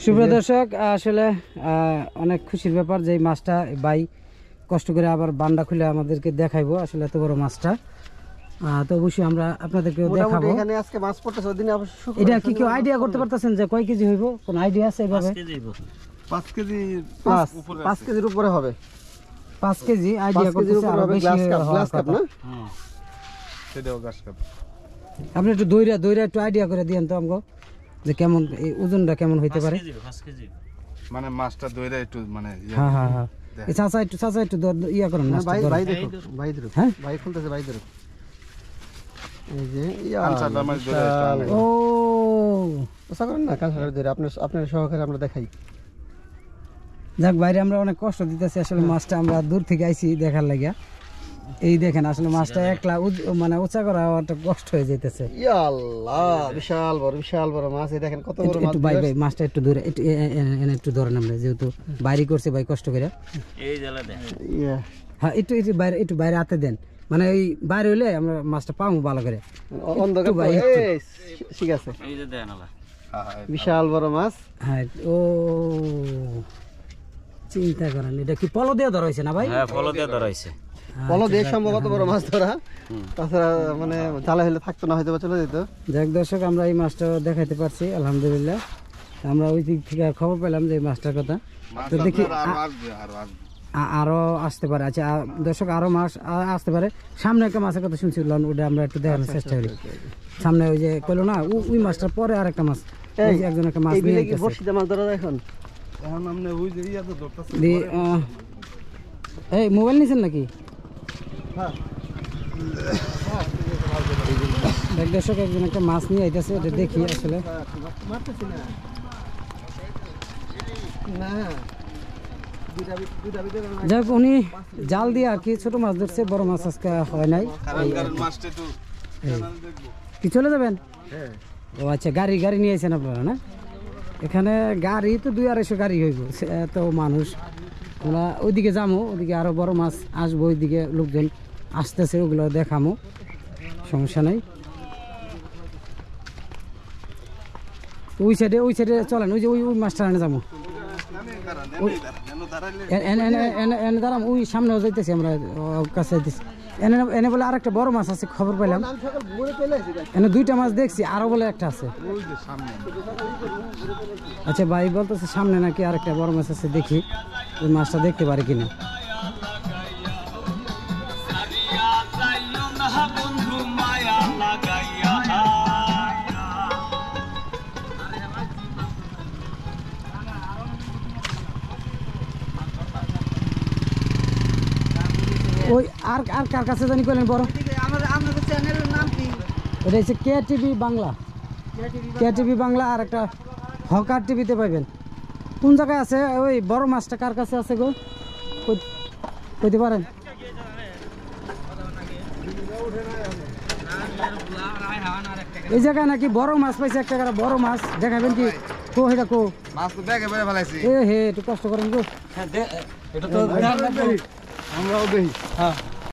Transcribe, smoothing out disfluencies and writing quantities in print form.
সুপ্রিয় দর্শক, আসলে অনেক খুশির ব্যাপার যে মাছটা ভাই কষ্ট করে আবার বান্ডা খুলে আমাদেরকে দেখাইবো। আসলে এত বড় মাছটা তো অবশ্যই আমরা আপনাদেরকেও দেখাবো। এখানে আজকে মাছ পড়তেছে, ওই দিন অবশ্য এটা কি কেউ আইডিয়া করতে পারতেছেন যে কয় কেজি হইব? কোন আইডিয়া আছে? এইভাবে 5 কেজি 5 কেজির উপরে হবে। 5 কেজি আইডিয়া করতেছে, আর বেশি গ্লাস কাপ না? হ্যাঁ সেটাও গ্লাস কাপ। আপনি একটু দইরা একটু আইডিয়া করে দিয়েন তো আমগো যে কেমন এই ওজনটা কেমন হইতে পারে। 5 কেজি মানে মাছটা দইরা একটু মানে হ্যাঁ হ্যাঁ হ্যাঁ, এই চাচা একটু ইয়া করেন না ভাই দেখো, ভাই ধরো, হ্যাঁ ভাই খুলতেছে, ভাই ধরো। এই যে আনসারটা মাছ দইরা একটু ও ওসা করেন না, কাছে ধরে আপনার সহকারে আমরা দেখাই। যাক বাইরে আমরা অনেক কষ্ট দিতেছি, আসলে মাছটা আমরা দূর থেকে আইছি দেখার লাগিয়া। এই দেখেন আসলে মাছটা একলা মানে উঁচা করা একটা কষ্ট হয়ে যাইতেছে। ইয়া আল্লাহ, বিশাল বড় মাছ। এই দেখেন কত বড় মাছ। একটু ভাই মাছটা একটু দূরে একটু ধরেন আমরা, যেহেতু বাইরে করছে ভাই কষ্ট করে। এই জ্বালা দেন। ইয়া হ্যাঁ একটু বাইরে হাতে দেন, মানে এই বাইরে হইলে আমরা মাছটা পাবো ভালো করে। অন্ধকার ভাই, ঠিক আছে। এই যে দেন আলা, বিশাল বড় মাছ। হ্যাঁ ও চিন্তা করেন, এটা কি পলো দিয়ে ধরা হয়েছে না ভাই? হ্যাঁ পলো দিয়ে ধরা হইছে। পলো দিয়ে সম্ভবত বড় মাছ ধরা, তাছাড়া মানে জালে হলে থাকতো না, হয়তো চলে যেত। যাক দর্শক, আমরা এই মাছটা দেখাইতে পারছি আলহামদুলিল্লাহ। আমরা ওই দিক থেকে খবর পেলাম যে এই মাছটার কথা, তো দেখি আরো আসতে পারে। আচ্ছা দর্শক, আরো মাছ আসতে পারে। সামনে একটা মাছের কথা শুনছিলাম, ওটা আমরা একটু দেখানোর চেষ্টা করি। সামনে ওই যে কইলো না ওই মাছটার পরে আর একটা মাছ, একজন একটা মাছ নিয়ে আসছে। বড়শিতে মাছ ধরা এখন আমরা ওই যে ইয়া তো ধরতেছি। এই মোবাইল নিছেন নাকি? হ্যাঁ দেখ দর্শক, একজন একটা মাছ নিয়ে আইতেছে, ওটা দেখি আসলে। মারতেছি না যাক, উনি জাল দিয়ে আর কি ছোট মাছ ধরছে, বড় মাছ আজকে হয় নাই। কি চলে যাবেন? ও আচ্ছা, গাড়ি নিয়ে আইছেন আপনারা না? এখানে গাড়ি তো 200-250 গাড়ি হইব, এত মানুষ। আমরা ওইদিকে যাবো, ওইদিকে আরো বড় মাছ আসবো, ওইদিকে লোকজন আসতেছে, ওগুলো দেখামো, সমস্যা নাই। ওই সাইডে চলেন, ওই যে ওই মাছটা এনে যাবো, এনে দাঁড়াম, ওই সামনেও যাইতেছি আমরা, কাছে যাইতেছি। এনে বলে আর একটা বড় মাছ আছে, খবর পাইলাম। এনে 2টা মাছ দেখছি, আরো বলে একটা আছে। আচ্ছা ভাই বলতেছে সামনে নাকি আর একটা বড় মাছ আছে, দেখি ওই মাছটা দেখতে পারি কিনা। ওই আর কার কাছে জানি কইলেন বড়? আমাদের চ্যানেলের নাম কি? এটা হচ্ছে KTV বাংলা। KTV বাংলা, আর একটা হকার টিভিতে পাইবেন। কোন জায়গায় আছে ওই বড় মাছটা, কার কাছে আছে গো? কইতে পারেন? এই জায়গায় নাকি বড় মাছ পাইছে, একটা বড় মাছ দেখাবেন কি? কো এটা কো মাছ তো ব্যাগে ভরে ফেলাইছি। এ হে, একটু কষ্ট করেন গো। এটা তো আমরাও দেখি। হ্যাঁ